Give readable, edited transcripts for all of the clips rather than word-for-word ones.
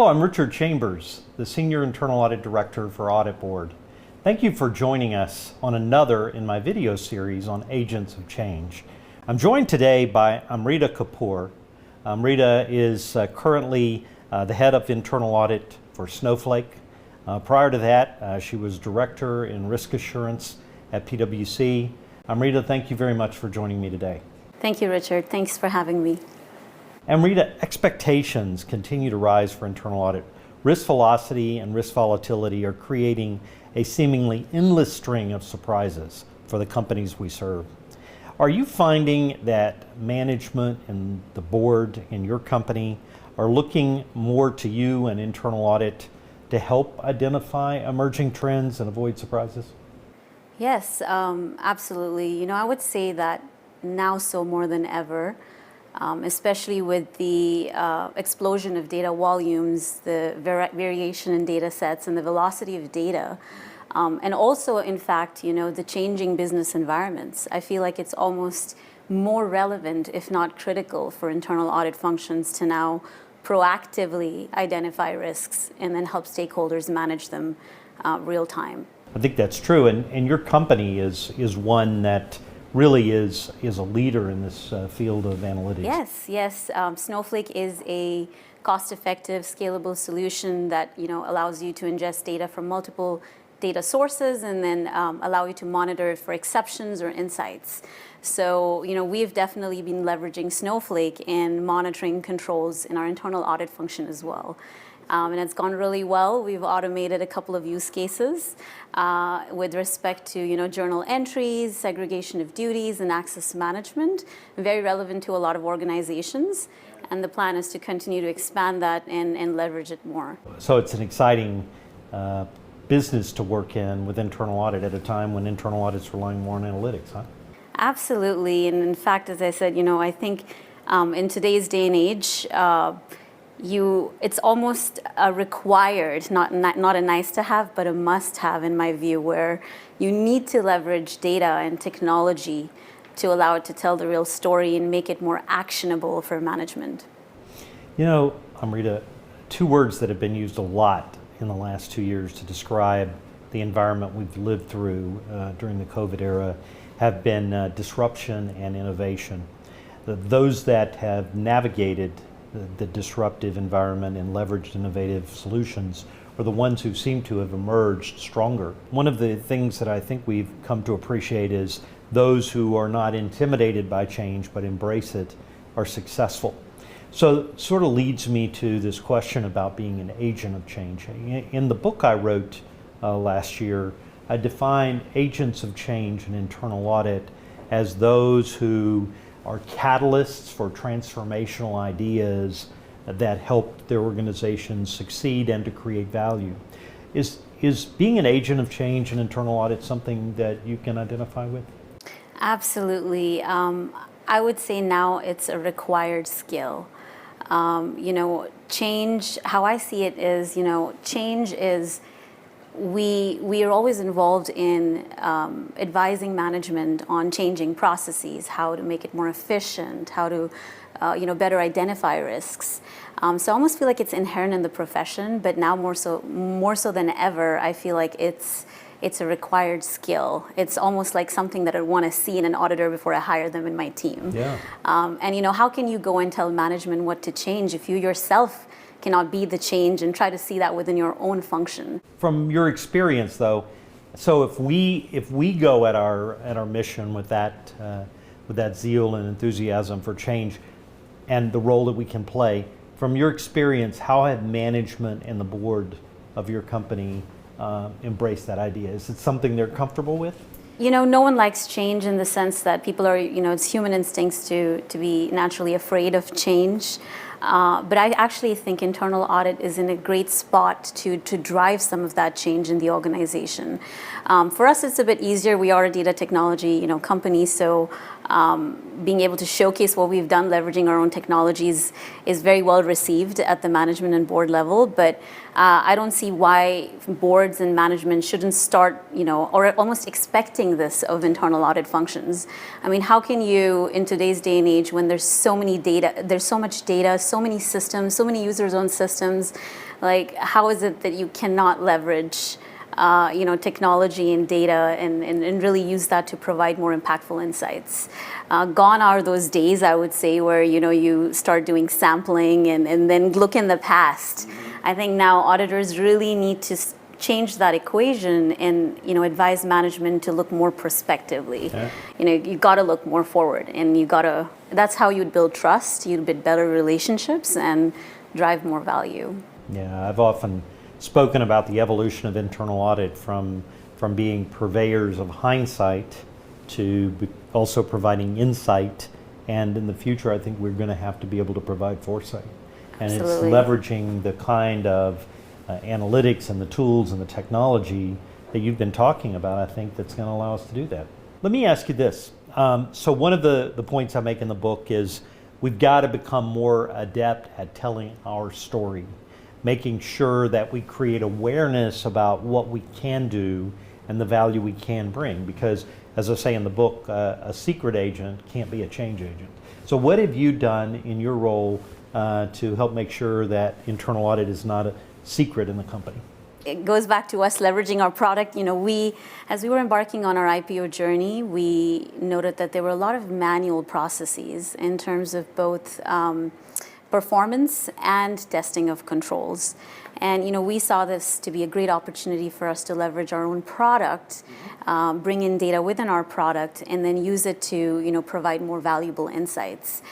Hello, I'm 𝗪𝗔𝗧𝗖𝗛, the Senior Internal Audit Director for Audit Board. Thank you for joining us on another in my video series on Agents of Change. I'm joined today by Amrita Kapoor. Amrita is currently the head of Internal Audit for Snowflake. Prior to that, she was Director in Risk Assurance at PwC. Amrita, thank you very much for joining me today. Thank you, Richard. Thanks for having me. Amrita, expectations continue to rise for internal audit. Risk velocity and risk volatility are creating a seemingly endless string of surprises for the companies we serve. Are you finding that management and the board in your company are looking more to you and internal audit to help identify emerging trends and avoid surprises? Yes, absolutely. I would say that now so more than ever, especially with the explosion of data volumes, the variation in data sets and the velocity of data, and also, in fact, the changing business environments. I feel like it's almost more relevant, if not critical, for internal audit functions to now proactively identify risks and then help stakeholders manage them real time. I think that's true, and your company is one that really is a leader in this field of analytics. Yes. Snowflake is a cost-effective, scalable solution that allows you to ingest data from multiple data sources and then allow you to monitor for exceptions or insights. So we've definitely been leveraging Snowflake in monitoring controls in our internal audit function as well. And it's gone really well. We've automated a couple of use cases with respect to journal entries, segregation of duties, and access management, very relevant to a lot of organizations. And the plan is to continue to expand that and leverage it more. So it's an exciting business to work in with internal audit at a time when internal audit's relying more on analytics, huh? Absolutely. And in fact, as I said, I think in today's day and age, it's almost a required, not a nice to have, but a must have in my view, where you need to leverage data and technology to allow it to tell the real story and make it more actionable for management. Amrita, two words that have been used a lot in the last 2 years to describe the environment we've lived through during the COVID era have been disruption and innovation. Those that have navigated the disruptive environment and leveraged innovative solutions are the ones who seem to have emerged stronger. One of the things that I think we've come to appreciate is those who are not intimidated by change but embrace it are successful. So it sort of leads me to this question about being an agent of change. In the book I wrote last year, I defined agents of change in internal audit as those who are catalysts for transformational ideas that help their organizations succeed and to create value. Is being an agent of change in internal audit something that you can identify with? Absolutely. I would say now it's a required skill. Change, how I see it is, change is we are always involved in advising management on changing processes, how to make it more efficient, how to better identify risks. So I almost feel like it's inherent in the profession, but now more so than ever, I feel like it's a required skill. It's almost like something that I want to see in an auditor before I hire them in my team. Yeah. And how can you go and tell management what to change if you yourself cannot be the change and try to see that within your own function? From your experience, though, so if we go at our mission with that zeal and enthusiasm for change, and the role that we can play, from your experience, how have management and the board of your company embraced that idea? Is it something they're comfortable with? No one likes change in the sense that people are, it's human instincts to be naturally afraid of change. But I actually think internal audit is in a great spot to drive some of that change in the organization. For us, it's a bit easier. We are a data technology company, so being able to showcase what we've done, leveraging our own technologies, is very well received at the management and board level. But I don't see why boards and management shouldn't start, or almost expecting this of internal audit functions. I mean, how can you, in today's day and age, when there's so much data, so many systems, so many users-owned systems. Like, how is it that you cannot leverage technology and data and really use that to provide more impactful insights? Gone are those days, I would say, where you start doing sampling and then look in the past. I think now auditors really need to change that equation and advise management to look more prospectively. Yeah. You got to look more forward, and that's how you'd build trust, you'd build better relationships and drive more value. Yeah, I've often spoken about the evolution of internal audit from being purveyors of hindsight to also providing insight, and in the future I think we're going to have to be able to provide foresight. And Absolutely. It's leveraging the kind of analytics and the tools and the technology that you've been talking about, I think, that's going to allow us to do that. Let me ask you this. So one of the points I make in the book is we've got to become more adept at telling our story, making sure that we create awareness about what we can do and the value we can bring. Because, as I say in the book, a secret agent can't be a change agent. So what have you done in your role to help make sure that internal audit is not a secret in the company? It goes back to us leveraging our product. As we were embarking on our IPO journey, we noted that there were a lot of manual processes in terms of both performance and testing of controls. And we saw this to be a great opportunity for us to leverage our own product, bring in data within our product, and then use it to provide more valuable insights.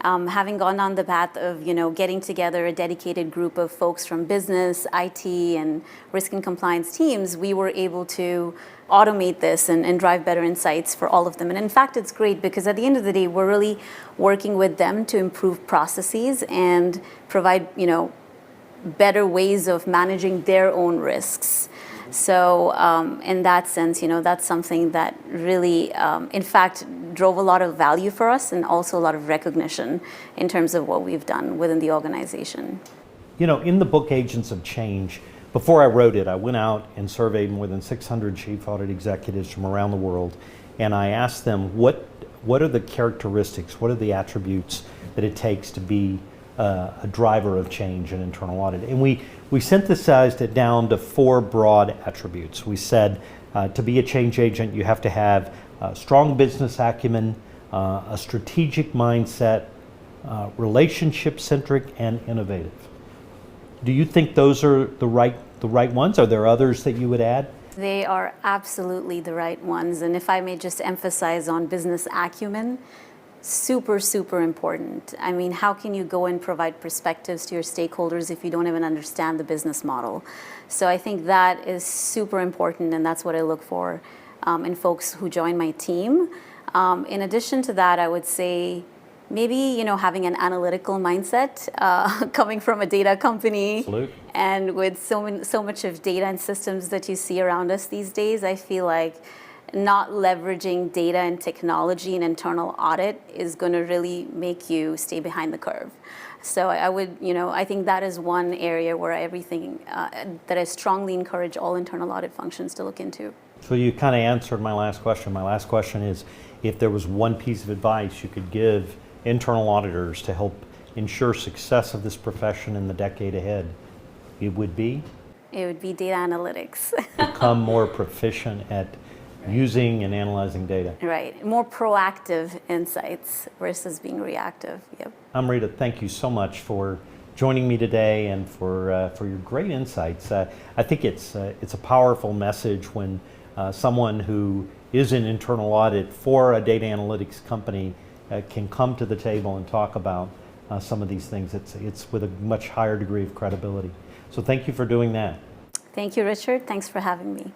Having gone down the path of getting together a dedicated group of folks from business, IT, and risk and compliance teams, we were able to automate this and drive better insights for all of them. And in fact, it's great because at the end of the day, we're really working with them to improve processes and provide better ways of managing their own risks. So in that sense, that's something that really, in fact, drove a lot of value for us and also a lot of recognition in terms of what we've done within the organization. In the book Agents of Change, before I wrote it, I went out and surveyed more than 600 chief audit executives from around the world, and I asked them what are the characteristics, what are the attributes that it takes to be a driver of change in internal audit. And we synthesized it down to 4 broad attributes. We said to be a change agent, you have to have strong business acumen, a strategic mindset, relationship-centric, and innovative. Do you think those are the right ones? Are there others that you would add? They are absolutely the right ones. And if I may just emphasize on business acumen, super, super important. I mean, how can you go and provide perspectives to your stakeholders if you don't even understand the business model? So I think that is super important, and that's what I look for in folks who join my team. In addition to that, I would say maybe having an analytical mindset, coming from a data company. Absolutely. And with so much of data and systems that you see around us these days, I feel like not leveraging data and technology in internal audit is going to really make you stay behind the curve. So I think that is one area where that I strongly encourage all internal audit functions to look into. So you kind of answered my last question. My last question is, if there was one piece of advice you could give internal auditors to help ensure success of this profession in the decade ahead, it would be? It would be data analytics. Become more proficient at using and analyzing data. Right, more proactive insights versus being reactive. Yep. Amrita, thank you so much for joining me today and for your great insights. I think it's a powerful message when someone who is in internal audit for a data analytics company can come to the table and talk about some of these things. It's with a much higher degree of credibility. So thank you for doing that. Thank you, Richard. Thanks for having me.